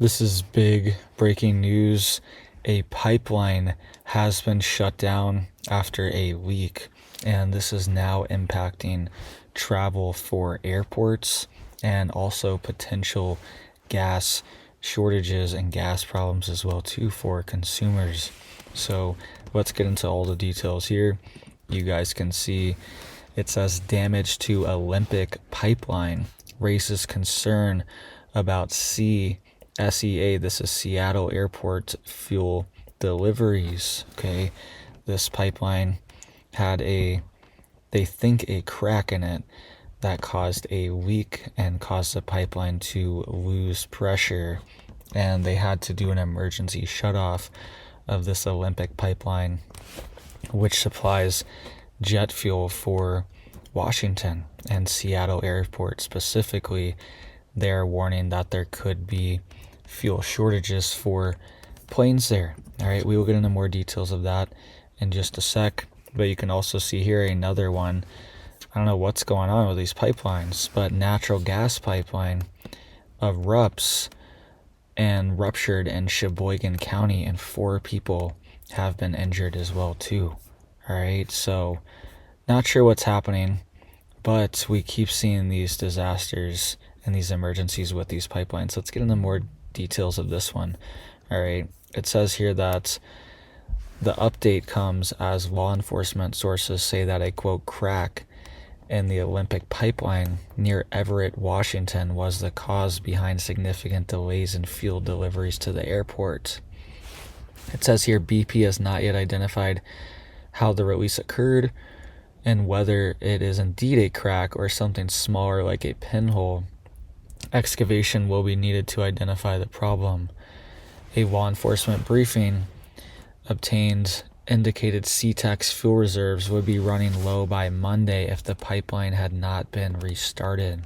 This is big breaking news. A pipeline has been shut down after a leak, and this is now impacting travel for airports and also potential gas shortages and gas problems as well too for consumers. So let's get into all the details here. You guys can see it says damage to Olympic pipeline raises concern about SEA, this is Seattle Airport fuel deliveries. Okay, this pipeline had they think a crack in it that caused a leak and caused the pipeline to lose pressure, and they had to do an emergency shutoff of this Olympic pipeline, which supplies jet fuel for Washington and Seattle Airport specifically. They're warning that there could be fuel shortages for planes there. All right, we will get into more details of that in just a sec, but you can also see here another one. I don't know what's going on with these pipelines, but natural gas pipeline erupts and ruptured in Sheboygan County, and 4 people have been injured as well too. All right, so not sure what's happening, but we keep seeing these disasters and these emergencies with these pipelines. Let's get into more details of this one. All right, it says here that the update comes as law enforcement sources say that a quote crack in the Olympic pipeline near Everett, Washington was the cause behind significant delays in fuel deliveries to the airport. It says here BP has not yet identified how the release occurred and whether it is indeed a crack or something smaller like a pinhole. Excavation will be needed to identify the problem. A law enforcement briefing obtained indicated SEA TAC's fuel reserves would be running low by Monday if the pipeline had not been restarted.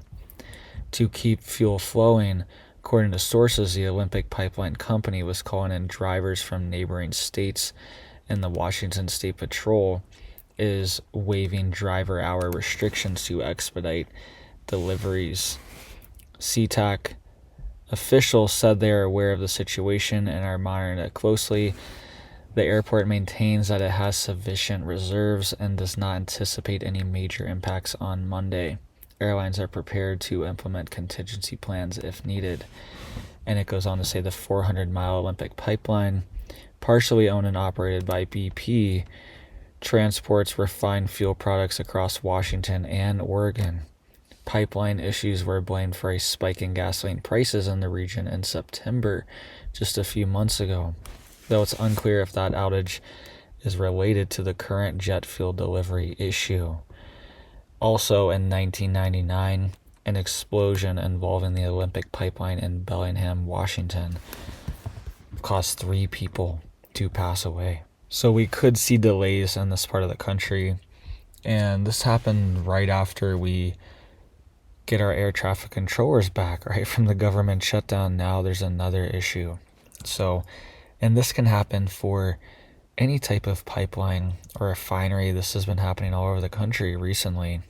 To keep fuel flowing, according to sources, the Olympic Pipeline Company was calling in drivers from neighboring states, and the Washington State Patrol is waiving driver hour restrictions to expedite deliveries. SEA TAC officials said they are aware of the situation and are monitoring it closely. The airport maintains that it has sufficient reserves and does not anticipate any major impacts on Monday. Airlines are prepared to implement contingency plans if needed. And it goes on to say the 400-mile Olympic pipeline, partially owned and operated by BP, transports refined fuel products across Washington and Oregon. Pipeline issues were blamed for a spike in gasoline prices in the region in September, just a few months ago, though it's unclear if that outage is related to the current jet fuel delivery issue. Also in 1999, an explosion involving the Olympic pipeline in Bellingham, Washington, caused 3 people to pass away. So we could see delays in this part of the country, and this happened right after we get our air traffic controllers back, right, from the government shutdown. Now there's another issue. So, and this can happen for any type of pipeline or refinery. This has been happening all over the country recently.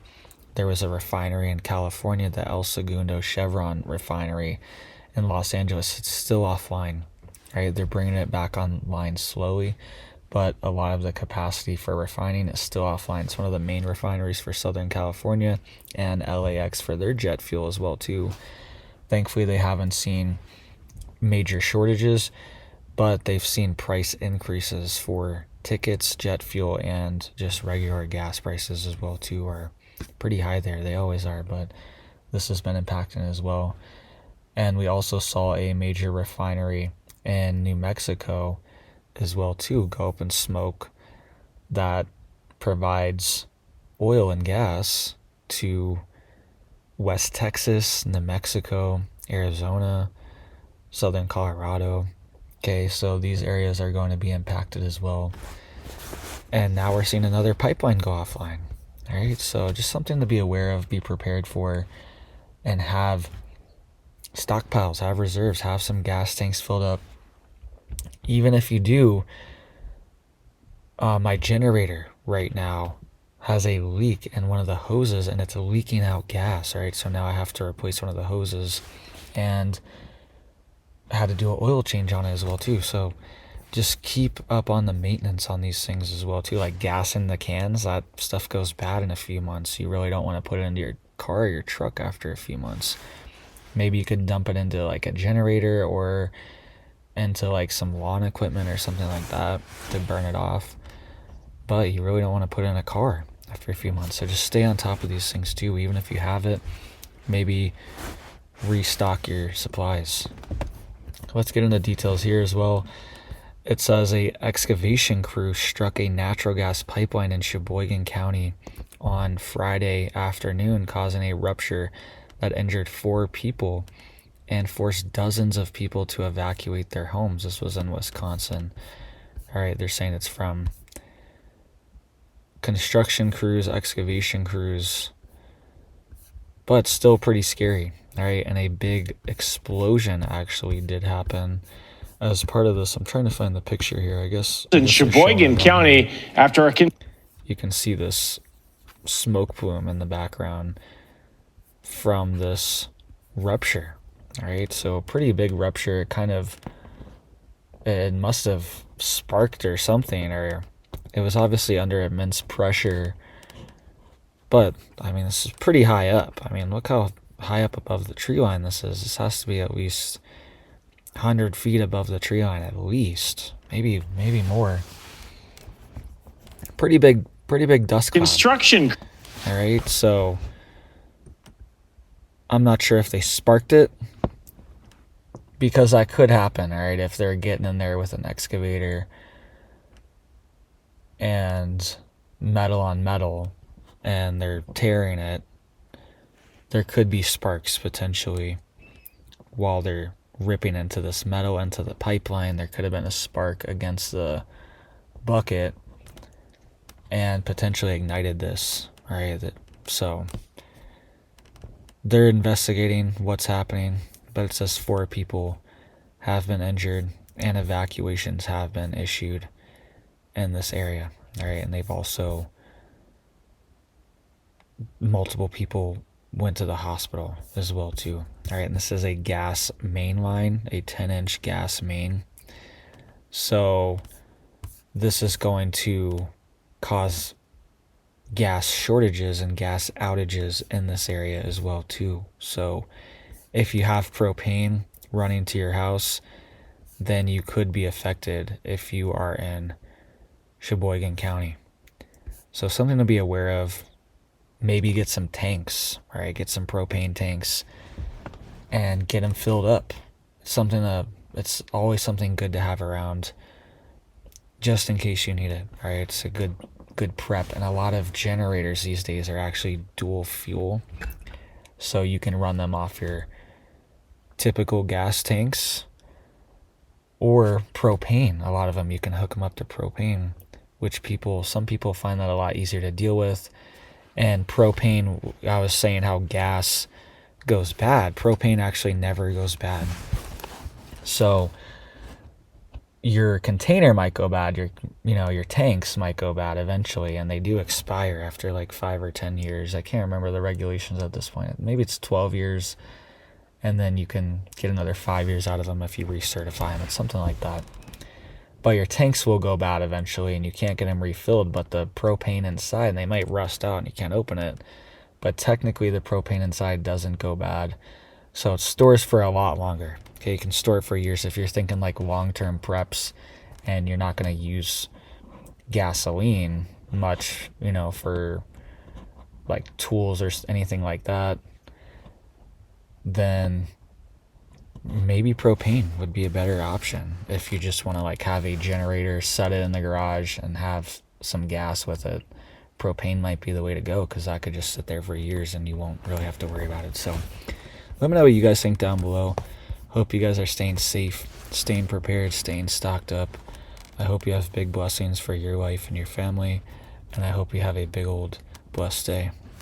There was a refinery in California, the El Segundo Chevron refinery in Los Angeles. It's still offline, right? They're bringing it back online slowly, but a lot of the capacity for refining is still offline. It's one of the main refineries for Southern California and LAX for their jet fuel as well too. Thankfully, they haven't seen major shortages, but they've seen price increases for tickets, jet fuel, and just regular gas prices as well too are pretty high there. They always are, but this has been impacting as well. And we also saw a major refinery in New Mexico as well too go up in smoke that provides oil and gas to West Texas, New Mexico, Arizona, Southern Colorado. Okay, so these areas are going to be impacted as well. And now we're seeing another pipeline go offline. All right, so just something to be aware of, be prepared for, and have stockpiles, have reserves, have some gas tanks filled up. Even if you do, my generator right now has a leak in one of the hoses and it's leaking out gas, right? So now I have to replace one of the hoses. And had to do an oil change on it as well too. So just keep up on the maintenance on these things as well too. Like gas in the cans, that stuff goes bad in a few months. You really don't want to put it into your car or your truck after a few months. Maybe you could dump it into like a generator or into like some lawn equipment or something like that to burn it off. But you really don't want to put it in a car after a few months. So just stay on top of these things too. Even if you have it, maybe restock your supplies. Let's get into details here as well. It says a excavation crew struck a natural gas pipeline in Sheboygan County on Friday afternoon, causing a rupture that injured 4 people and forced dozens of people to evacuate their homes. This was in Wisconsin. All right, they're saying it's from construction crews, excavation crews, but still pretty scary. All right, and a big explosion actually did happen as part of this. I'm trying to find the picture here. I guess in Sheboygan County after you can see this smoke plume in the background from this rupture. All right, so a pretty big rupture. It must have sparked or something, or it was obviously under immense pressure. But I mean, this is pretty high up. I mean, look how high up above the tree line this is. This has to be at least 100 feet above the tree line, at least. Maybe more. Pretty big dust cloud. construction. All right, so I'm not sure if they sparked it, because that could happen. All right, if they're getting in there with an excavator and metal on metal and they're tearing it, there could be sparks potentially while they're ripping into this metal into the pipeline. There could have been a spark against the bucket and potentially ignited this. All right, so they're investigating what's happening, but it says 4 people have been injured and evacuations have been issued in this area. All right, and they've also, multiple people went to the hospital as well too. All right, and this is a gas main line, a 10-inch gas main. So this is going to cause gas shortages and gas outages in this area as well too. So if you have propane running to your house, then you could be affected if you are in Sheboygan County. So something to be aware of. Maybe get some tanks, all right? Get some propane tanks and get them filled up. It's always something good to have around just in case you need it, all right? It's a good prep. And a lot of generators these days are actually dual fuel. So you can run them off your typical gas tanks or propane. A lot of them, you can hook them up to propane, which some people find that a lot easier to deal with. And propane, I was saying how gas goes bad. Propane actually never goes bad. So your container might go bad, your tanks might go bad eventually, and they do expire after like 5 or 10 years. I can't remember the regulations at this point. Maybe it's 12 years, and then you can get another 5 years out of them if you recertify them. It's something like that. But your tanks will go bad eventually, and you can't get them refilled. But the propane inside, they might rust out and you can't open it. But technically, the propane inside doesn't go bad. So it stores for a lot longer. Okay, you can store it for years if you're thinking like long-term preps and you're not going to use gasoline much, for like tools or anything like that. Then maybe propane would be a better option if you just want to like have a generator, set it in the garage, and have some gas with it. Propane might be the way to go, because that could just sit there for years and you won't really have to worry about it. So let me know what you guys think down below. Hope you guys are staying safe, staying prepared, staying stocked up. I hope you have big blessings for your life and your family, and I hope you have a big old blessed day.